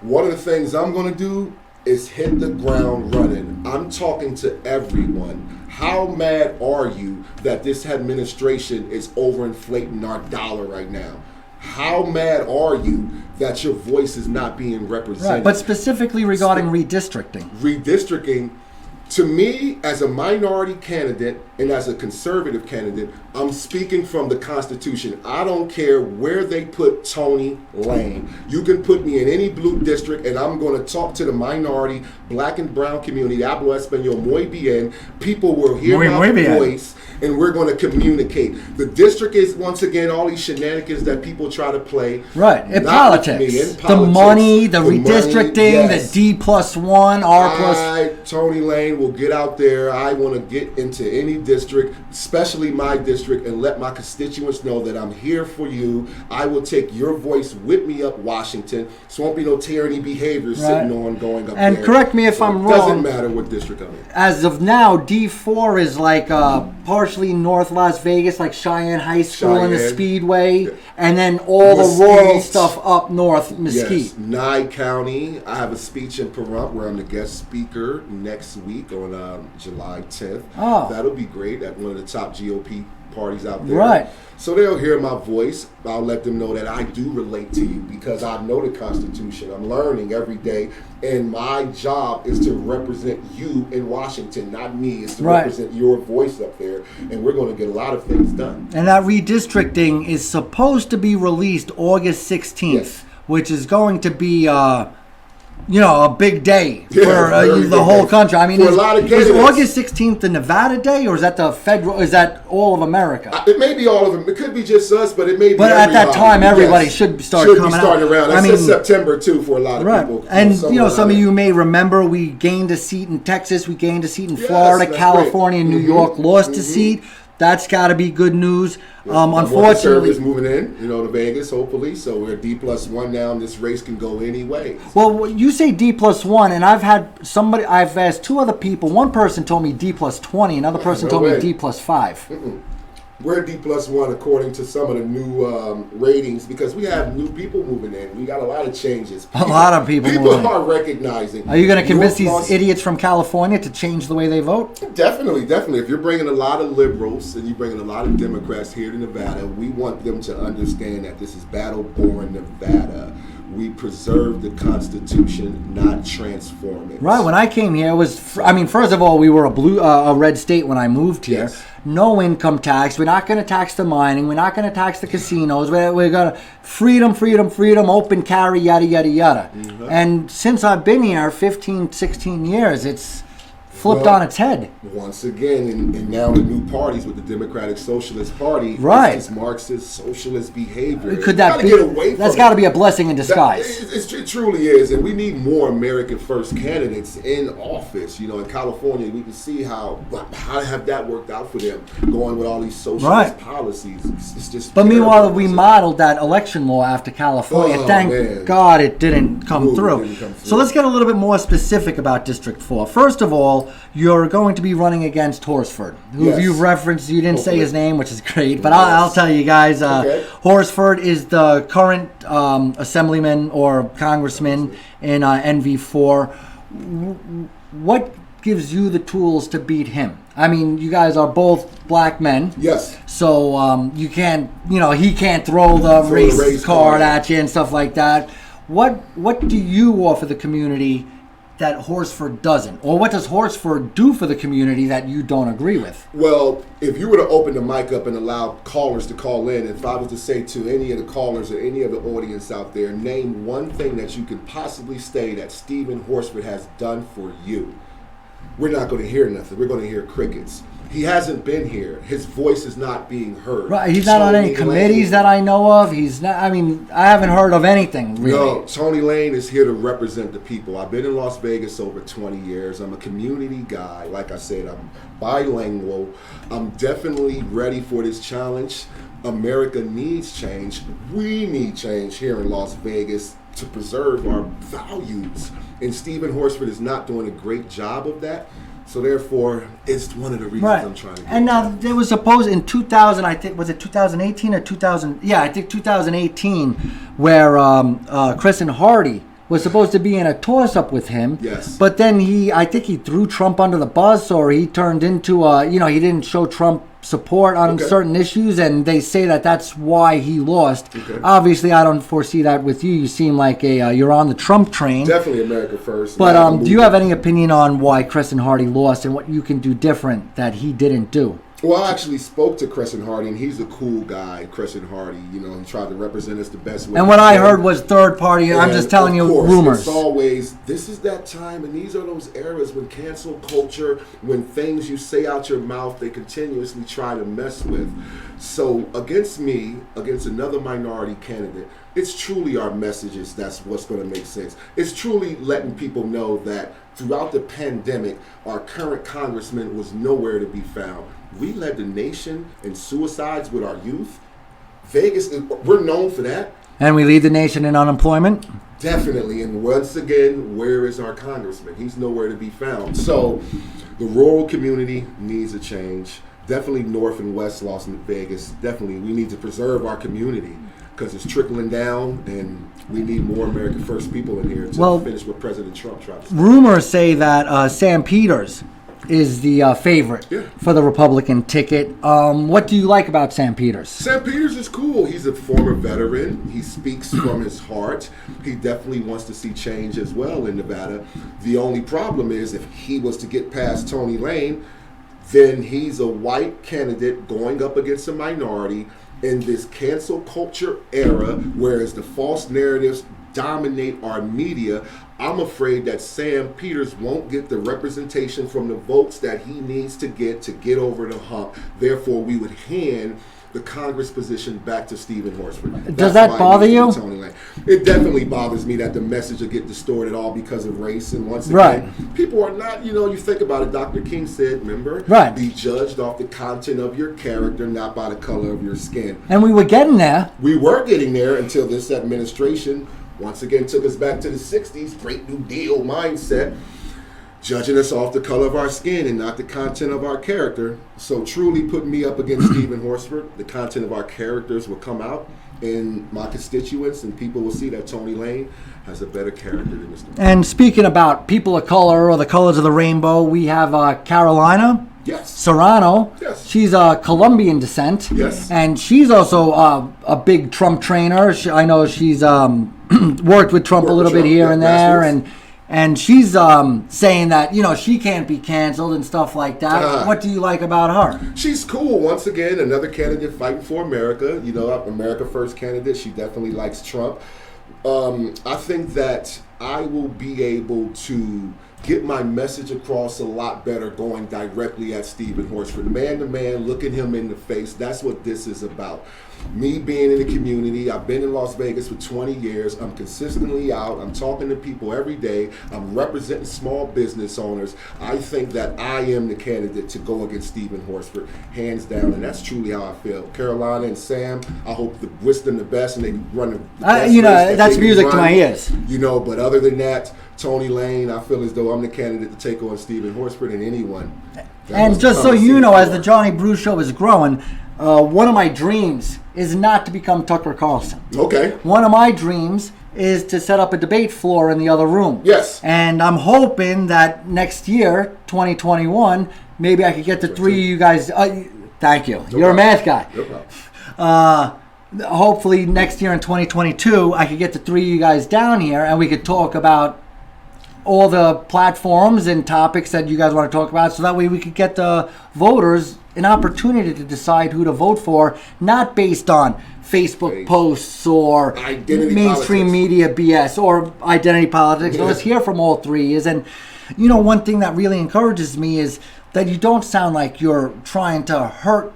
One of the things I'm going to do is hit the ground running. I'm talking to everyone. How mad are you that this administration is overinflating our dollar right now? How mad are you that your voice is not being represented? Right, but specifically regarding redistricting. Redistricting, to me, as a minority candidate and as a conservative candidate, I'm speaking from the Constitution. I don't care where they put Tony Lane. You can put me in any blue district, and I'm going to talk to the minority, black and brown community. Hablo español muy bien. People will hear my voice, and we're going to communicate. The district is, once again, all these shenanigans that people try to play. Right, in politics. The money, the redistricting, the D plus 1, R plus. Tony Lane will get out there. I want to get into any district, especially my district, and let my constituents know that I'm here for you. I will take your voice with me up Washington. So won't be no tyranny behavior sitting on going up there. And correct me if I'm wrong. It doesn't matter what district I'm in. As of now, D4 is like partially North Las Vegas, like Cheyenne High School and the Speedway, and then all the rural stuff up north, Mesquite. Yes, Nye County. I have a speech in Pahrump where I'm the guest speaker next week on July 10th. Oh. That'll be great at one of the top GOP parties out there. Right. So they'll hear my voice. I'll let them know that I do relate to you because I know the Constitution. I'm learning every day, and my job is to represent you in Washington, not me. It's to represent your voice up there, and we're going to get a lot of things done. And that redistricting is supposed to be released August 16th, which is going to be a big day Yeah, for very the big whole day. country. I mean, For a lot of is candidates. August 16th the Nevada day, or is that the federal? Is that all of America? It may be all of them. It could be just us, but it may be But at that everybody. time, everybody Yes. should start Should coming be starting out. around. I I mean, said September, too, for a lot of right. people. And, somewhere some around of it. you may remember we gained a seat in Texas. We gained a seat in Yes, Florida. that's California and great. New York lost a seat. That's got to be good news. More Unfortunately, conservatives moving in, to Vegas, hopefully. So we're D+1 now, and this race can go any way. well, you say D+1, and I've asked two other people. One person told me D+20, another person No told way. me D+5. We're D+1 according to some of the new ratings because we have new people moving in. We got a lot of changes. A lot of people moving in. are recognizing. Are you going to convince North these idiots from California to change the way they vote? Definitely. If you're bringing a lot of liberals and you're bringing a lot of Democrats here to Nevada, we want them to understand that this is battle-born Nevada. We preserve the Constitution, not transform it. Right. When I came here, it was. First of all, we were a red state when I moved here. Yes. No income tax. We're not going to tax the mining. We're not going to tax the casinos. We're going to freedom, open carry, yada yada yada. Mm-hmm. And since I've been here, 15, 16 years, it's flipped Well, on its head. Once again, and now the new parties with the Democratic Socialist Party, Right. This is Marxist socialist behavior. Could that We be? gotta get away from That's it. got to be a blessing in disguise. It truly is, and we need more American first candidates in office. In California, we can see how to have that worked out for them, going with all these socialist Right. policies. It's just. But terrible. meanwhile, we modeled that election law after California. Oh, Thank man. God it didn't come Ooh, through. it didn't come through. So let's get a little bit more specific about District 4. First of all, you're going to be running against Horsford, who Yes. you've referenced. You didn't say Hopefully. his name, which is great, but I'll tell you guys. Okay. Horsford is the current assemblyman or congressman in NV4. What gives you the tools to beat him? I mean, you guys are both black men. Yes. So you can't, he can't throw the race card at you and stuff like that. What do you offer the community that Horsford doesn't? Or what does Horsford do for the community that you don't agree with? Well, if you were to open the mic up and allow callers to call in, if I was to say to any of the callers or any of the audience out there, name one thing that you can possibly say that Stephen Horsford has done for you, we're not going to hear nothing. We're going to hear crickets. He hasn't been here. His voice is not being heard. Right, he's not on any committees that I know of. He's not. I haven't heard of anything really. No, Tony Lane is here to represent the people. I've been in Las Vegas over 20 years. I'm a community guy. Like I said, I'm bilingual. I'm definitely ready for this challenge. America needs change. We need change here in Las Vegas to preserve our values. And Stephen Horsford is not doing a great job of that. So therefore, it's one of the reasons I'm trying to get And now it. there was supposed in 2000, I think, was it 2018 or 2000? Yeah, I think 2018, where Chris and Hardy was supposed to be in a toss-up with him. Yes. But then I think he threw Trump under the bus, or he turned into he didn't show Trump support on certain issues, and they say that's why he lost. Okay. Obviously, I don't foresee that with you. You seem like you're on the Trump train. Definitely America first. But do you have any opinion on why Chris and Hardy lost and what you can do different that he didn't do? Well, I actually spoke to Crescent Hardy, and he's a cool guy, Crescent Hardy. He tried to represent us the best way. And what I heard was third party. I'm just telling you rumors. It's always, this is that time, and these are those eras when cancel culture, when things you say out your mouth, they continuously try to mess with. So against me, against another minority candidate, it's truly our messages that's what's going to make sense. It's truly letting people know that throughout the pandemic, our current congressman was nowhere to be found. We led the nation in suicides with our youth. Vegas, we're known for that. And we lead the nation in unemployment? Definitely. And once again, where is our congressman? He's nowhere to be found. So the rural community needs a change. Definitely North and West Las Vegas. Definitely, we need to preserve our community because it's trickling down, and we need more American First people in here to finish what President Trump tried to do. Rumors say that Sam Peters is the favorite for the Republican ticket. What do you like about Sam Peters? Sam Peters is cool. He's a former veteran. He speaks from his heart. He definitely wants to see change as well in Nevada. The only problem is if he was to get past Tony Lane, then he's a white candidate going up against a minority in this cancel culture era, whereas the false narratives dominate our media, I'm afraid that Sam Peters won't get the representation from the votes that he needs to get over the hump. Therefore, we would hand the Congress position back to Stephen Horsford. Does that bother you? It definitely bothers me that the message will get distorted all because of race. And once again, Right. people are not, you think about it, Dr. King said, remember? Right. Be judged off the content of your character, not by the color of your skin. And we were getting there. We were getting there until this administration once again took us back to the 60s, Great New Deal mindset, judging us off the color of our skin and not the content of our character. So truly putting me up against Stephen Horsford, the content of our characters will come out, and my constituents and people will see that Tony Lane has a better character than Mr. And speaking about people of color or the colors of the rainbow, we have Carolina Yes. Serrano. Yes. She's Colombian descent. Yes. And she's also a big Trump trainer. I know she's worked with Trump a little bit here and there, and she's saying that she can't be canceled and stuff like that. What do you like about her? She's cool. Once again, another candidate fighting for America. America First candidate. She definitely likes Trump. I think that I will be able to get my message across a lot better going directly at Stephen Horsford. Man to man, looking him in the face. That's what this is about. Me being in the community, I've been in Las Vegas for 20 years. I'm consistently out. I'm talking to people every day. I'm representing small business owners. I think that I am the candidate to go against Stephen Horsford, hands down, and that's truly how I feel. Carolina and Sam, I hope to wish them the best, and they run the best race that's music to my ears. But other than that, Tony Lane, I feel as though I'm the candidate to take on Stephen Horsford and anyone. And just so you know, as the Johnny Brew Show is growing, one of my dreams is not to become Tucker Carlson. Okay. One of my dreams is to set up a debate floor in the other room. Yes. And I'm hoping that next year, 2021, maybe I could get the three of you guys. Thank you. You're a math guy. No problem. Hopefully next year in 2022, I could get the three of you guys down here and we could talk about all the platforms and topics that you guys want to talk about, so that way we could get the voters an opportunity to decide who to vote for, not based on Facebook posts or identity mainstream politics. Media BS or identity politics. Yeah. Let's hear from all three. And one thing that really encourages me is that you don't sound like you're trying to hurt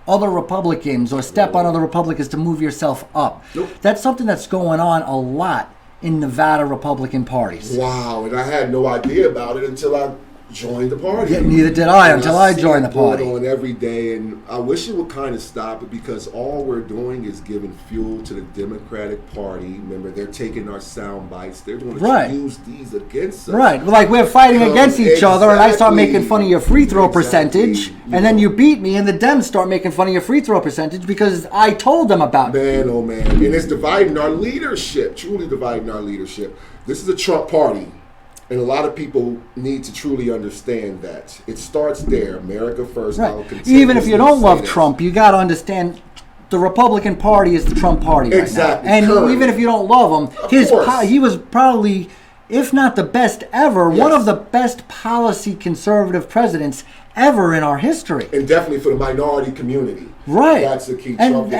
other Republicans or step on other Republicans to move yourself up. Nope. That's something that's going on a lot in Nevada Republican parties. Wow, and I had no idea about it until I joined the party. Yeah, neither did I until I joined the party. Going on every day, and I wish it would kind of stop it, because all we're doing is giving fuel to the Democratic Party. Remember, they're taking our sound bites. They're going to use these against us. Right, like we're fighting against each other, and I start making fun of your free throw percentage, and then you beat me, and the Dems start making fun of your free throw percentage because I told them about it. Man, oh man, and it's dividing our leadership. Truly dividing our leadership. This is a Trump party. And a lot of people need to truly understand that. It starts there. America first. Right. Even if you don't love Trump, you got to understand the Republican Party is the Trump party right now. And even if you don't love him, he was probably, if not the best ever, one of the best policy conservative presidents ever in our history. And definitely for the minority community. Right. That's the key. And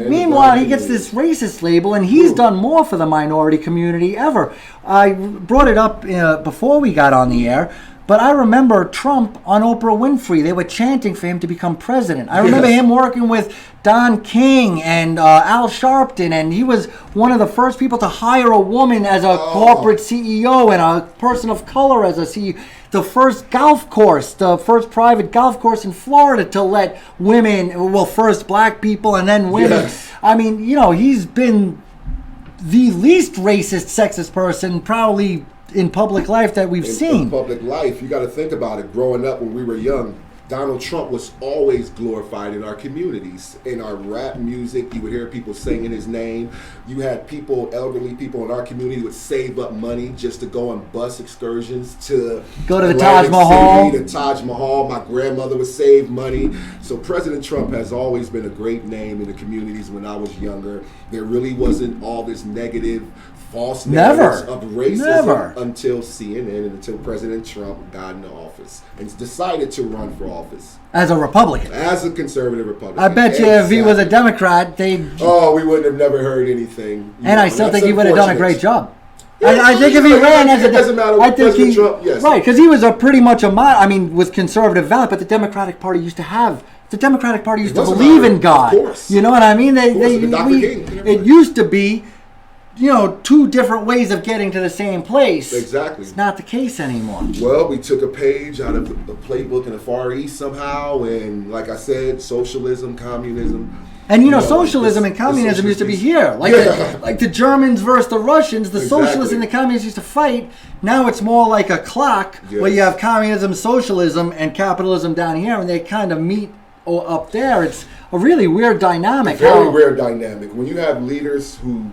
meanwhile, he gets this racist label, and he's done more for the minority community ever. I brought it up before we got on the air, but I remember Trump on Oprah Winfrey. They were chanting for him to become president. I remember him working with Don King and Al Sharpton, and he was one of the first people to hire a woman as a corporate CEO and a person of color as a CEO. The first golf course, the first private golf course in Florida to let women, first black people and then women. Yes. I mean, he's been the least racist, sexist person probably in public life that we've seen. In public life, you got to think about it. Growing up when we were young, Donald Trump was always glorified in our communities. In our rap music, you would hear people singing his name. You had people, elderly people in our community would save up money just to go on bus excursions to go to the Taj Mahal. The Taj Mahal. My grandmother would save money. So President Trump has always been a great name in the communities when I was younger. There really wasn't all this negative, false narratives of racism until CNN and until President Trump got into office and decided to run for office. office. As a Republican. As a conservative Republican. I bet you if he was a Democrat, they'd... Oh, we wouldn't have never heard anything. And I still think he would have done a great job. Yeah, I think if he ran as a... It doesn't matter. I think he... Trump, yes. Right, because he was a pretty much a... with conservative values, but the Democratic Party used to have... The Democratic Party used to believe in God. Of course. You know what I mean? It used to be, two different ways of getting to the same place. Exactly. It's not the case anymore. Well, we took a page out of the playbook in the Far East somehow, and like I said, socialism, communism. And socialism and communism used to be here. Like the Germans versus the Russians, the socialists and the communists used to fight. Now it's more like a clock where you have communism, socialism, and capitalism down here, and they kind of meet up there. It's a really weird dynamic. Very weird dynamic. When you have leaders who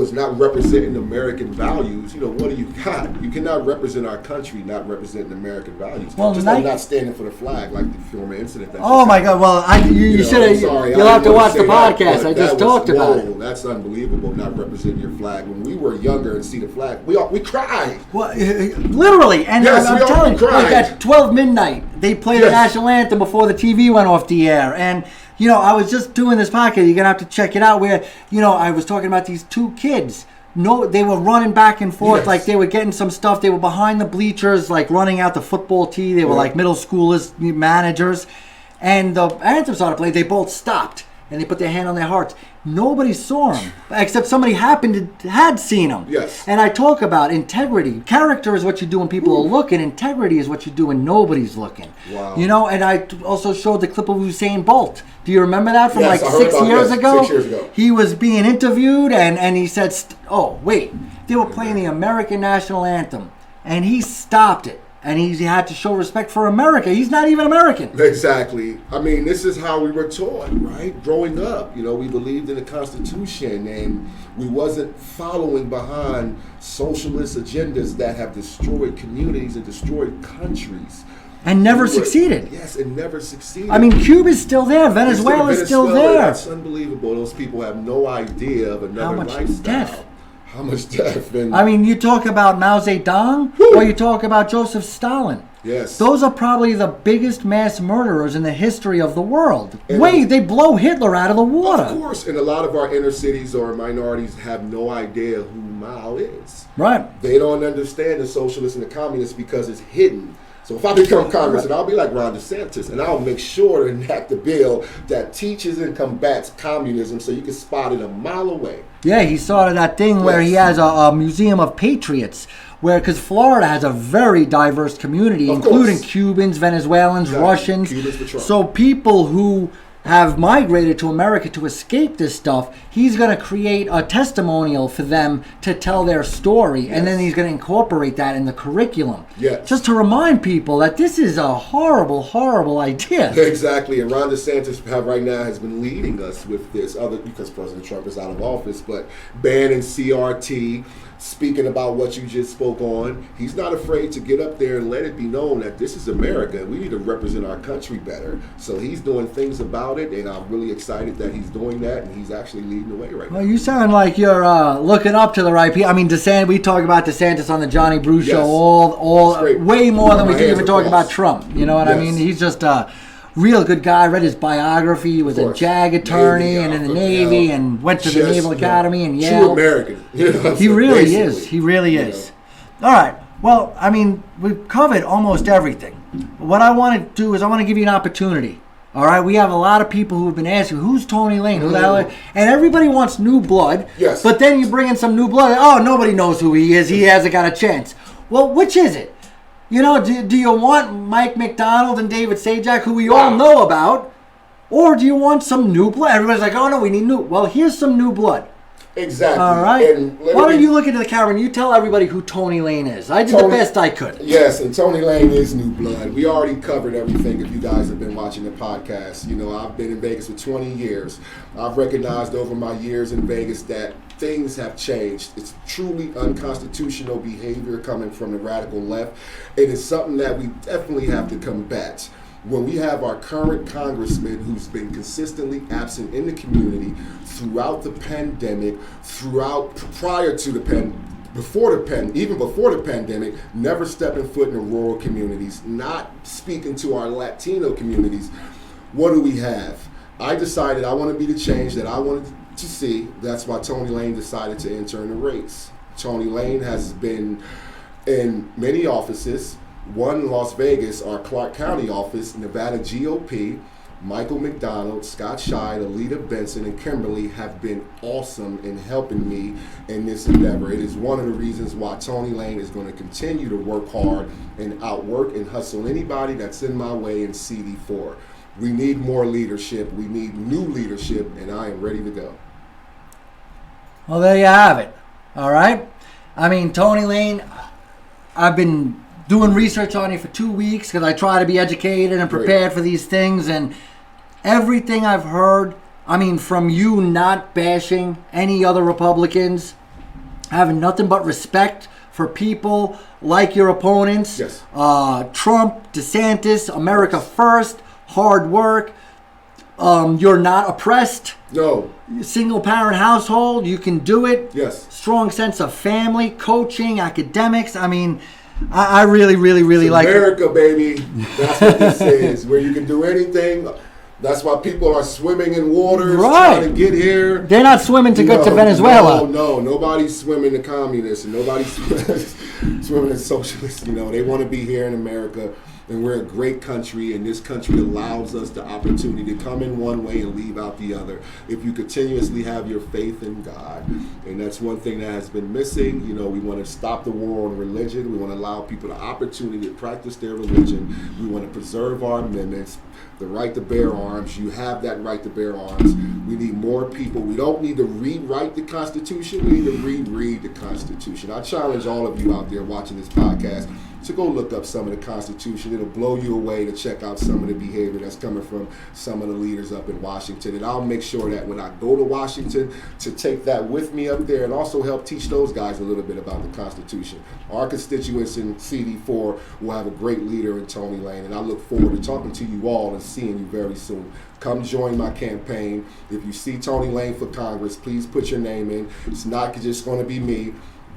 is not representing American values, what do you got? You cannot represent our country not representing American values. Well, just like not standing for the flag, like the former incident. Oh my God! Well, you should have. You'll have to watch the podcast. I just talked about it. That's unbelievable. Not representing your flag. When we were younger and see the flag, we cried. Well, literally, and yes, I'm telling you, like at 12 midnight, they play the national anthem before the TV went off the air, and. I was just doing this podcast. You're going to have to check it out where, I was talking about these two kids. No, they were running back and forth like they were getting some stuff. They were behind the bleachers, like running out the football tee. They were like middle schoolers, managers. And the anthem started playing. They both stopped and they put their hand on their hearts. Nobody saw them except somebody had seen them. Yes. And I talk about integrity. Character is what you do when people are looking. Integrity is what you do when nobody's looking. Wow. And I also showed the clip of Usain Bolt. Do you remember that from 6 years ago? 6 years ago. He was being interviewed and he said, they were playing the American national anthem. And he stopped it. And he had to show respect for America. He's not even American. Exactly. I mean, this is how we were taught, right? Growing up, we believed in the Constitution, and we wasn't following behind socialist agendas that have destroyed communities and destroyed countries. And never succeeded. Yes, it never succeeded. I mean, Cuba's still there. Venezuela's still there. That's unbelievable. Those people have no idea of another lifestyle. Death. How much death? And I mean, you talk about Mao Zedong or you talk about Joseph Stalin. Yes. Those are probably the biggest mass murderers in the history of the world. They blow Hitler out of the water. Of course, and a lot of our inner cities or minorities have no idea who Mao is. Right. They don't understand the socialists and the communists because it's hidden. So if I become congressman, I'll be like Ron DeSantis, and I'll make sure to enact a bill that teaches and combats communism so you can spot it a mile away. Yeah, he started that thing where he has a museum of patriots, because Florida has a very diverse community, including Cubans, Venezuelans, Russians. Cubans for Trump. So people who have migrated to America to escape this stuff, he's going to create a testimonial for them to tell their story, and then he's going to incorporate that in the curriculum. Yes. Just to remind people that this is a horrible, horrible idea. Exactly, and Ron DeSantis right now has been leading us with this, because President Trump is out of office, but banning CRT, speaking about what you just spoke on. He's not afraid to get up there and let it be known that this is America and we need to represent our country better. So he's doing things about it, and I'm really excited that he's doing that, and he's actually leading the way right now. Well, you sound like you're looking up to the right people. I mean, we talk about DeSantis on the Johnny Bruce Show all way more than we can even talk about Trump. You know what I mean? He's just a real good guy. I read his biography. He was a JAG attorney and in the Navy and went to the Naval Academy and Yale. True American. He really is. He really is. All right. Well, I mean, we've covered almost everything. What I want to do is I want to give you an opportunity. All right, we have a lot of people who have been asking, who's Tony Lane? Who the hell is? And everybody wants new blood. Yes. But then you bring in some new blood. Oh, nobody knows who he is. He hasn't got a chance. Well, which is it? Do you want Mike McDonald and David Sajak, who we all know about? Or do you want some new blood? Everybody's like, oh, no, we need new. Well, here's some new blood. Exactly. All right. And why don't you look into the camera and you tell everybody who Tony Lane is? I did the best I could. Yes, and Tony Lane is new blood. We already covered everything if you guys have been watching the podcast. I've been in Vegas for 20 years. I've recognized over my years in Vegas that things have changed. It's truly unconstitutional behavior coming from the radical left. It is something that we definitely have to combat. When we have our current congressman who's been consistently absent in the community throughout the pandemic, prior to the even before the pandemic, never stepping foot in the rural communities, not speaking to our Latino communities. What do we have? I decided I want to be the change that I wanted to see. That's why Tony Lane decided to enter in the race. Tony Lane has been in many offices. One in Las Vegas, our Clark County office, Nevada GOP. Michael McDonald, Scott Scheid, Alita Benson, and Kimberly have been awesome in helping me in this endeavor. It is one of the reasons why Tony Lane is going to continue to work hard and outwork and hustle anybody that's in my way in CD4. We need more leadership. We need new leadership, and I am ready to go. Well, there you have it. All right. I mean, Tony Lane, I've been doing research on you for 2 weeks because I try to be educated and prepared for these things, and everything I've heard, I mean, from you not bashing any other Republicans, having nothing but respect for people like your opponents, Yes. Trump, DeSantis, America First, hard work, you're not oppressed, No. single parent household, you can do it, Yes. strong sense of family, coaching, academics. I mean, I really, really, really like America, baby. That's what this is, where you can do anything. That's why people are swimming in waters Right. trying to get here. They're not swimming to get to Venezuela. No, nobody's swimming to communists and nobody's swimming to socialists. You know, they want to be here in America, and we're a great country, and this country allows us the opportunity to come in one way and leave out the other if you continuously have your faith in God. And that's one thing that has been missing. You know, we want to stop the war on religion. We want to allow people the opportunity to practice their religion. We want to preserve our amendments. The right to bear arms. You have that right to bear arms. We need more people. We don't need to rewrite the Constitution. We need to reread the Constitution. I challenge all of you out there watching this podcast to go look up some of the Constitution. It'll blow you away to check out some of the behavior that's coming from some of the leaders up in Washington. And I'll make sure that when I go to Washington to take that with me up there and also help teach those guys a little bit about the Constitution. Our constituents in CD4 will have a great leader in Tony Lane, and I look forward to talking to you all and seeing you very soon. Come join my campaign. If you see Tony Lane for Congress, please put your name in. It's not just going to be me.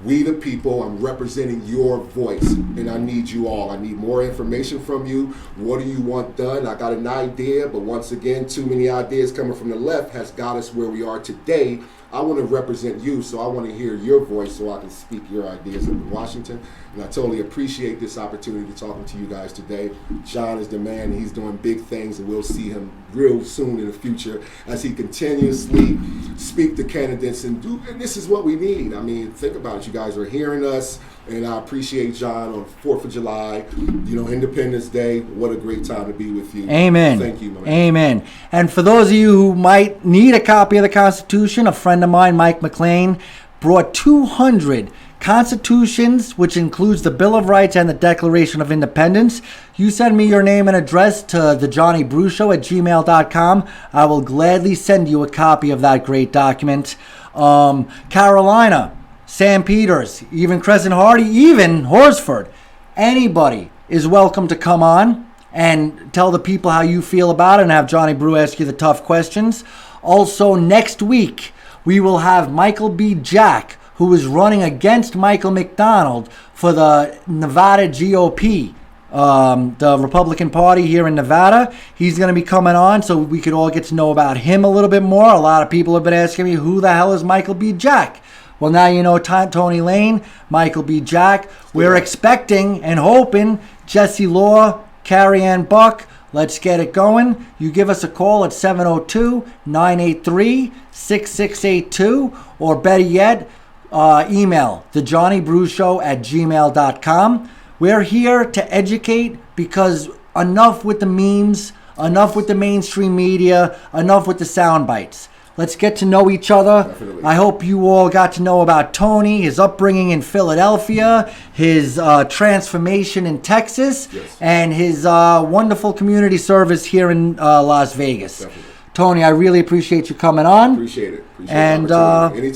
We the people, I'm representing your voice, and I need you all. I need more information from you. What do you want done? I got an idea, but once again, too many ideas coming from the left has got us where we are today. I want to represent you, so I want to hear your voice so I can speak your ideas up in Washington. And I totally appreciate this opportunity to talking to you guys today. John is the man, and he's doing big things, and we'll see him real soon in the future as he continuously speak to candidates and this is what we need. I mean, think about it. You guys are hearing us, and I appreciate John on 4th of July, Independence Day. What a great time to be with you. Amen. Thank you, my man. Amen. And for those of you who might need a copy of the Constitution, a friend of mine, Mike McLean, brought 200 constitutions, which includes the Bill of Rights and the Declaration of Independence. You send me your name and address to TheJohnnyBruShow at gmail.com. I will gladly send you a copy of that great document. Carolina, St. Peters, even Crescent Hardy, even Horsford. Anybody is welcome to come on and tell the people how you feel about it and have Johnny Brew ask you the tough questions. Also, next week, we will have Michael B. Jack, who is running against Michael McDonald for the Nevada GOP, the Republican Party here in Nevada. He's going to be coming on so we could all get to know about him a little bit more. A lot of people have been asking me, who the hell is Michael B. Jack? Well, now you know Tony Lane, Michael B. Jack. We're expecting and hoping Jesse Law, Carrie Ann Buck. Let's get it going. You give us a call at 702-983-6682, or better yet, email TheJohnnyBruShow at gmail.com. We're here to educate, because enough with the memes, enough with the mainstream media, enough with the sound bites. Let's get to know each other. Definitely. I hope you all got to know about Tony, his upbringing in Philadelphia, his transformation in Texas, Yes. and his wonderful community service here in Las Vegas. Definitely. Tony, I really appreciate you coming on. Appreciate it. And, the opportunity.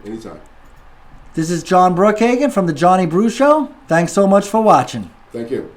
Anytime. This is John Brookhagen from The Johnny Brew Show. Thanks so much for watching. Thank you.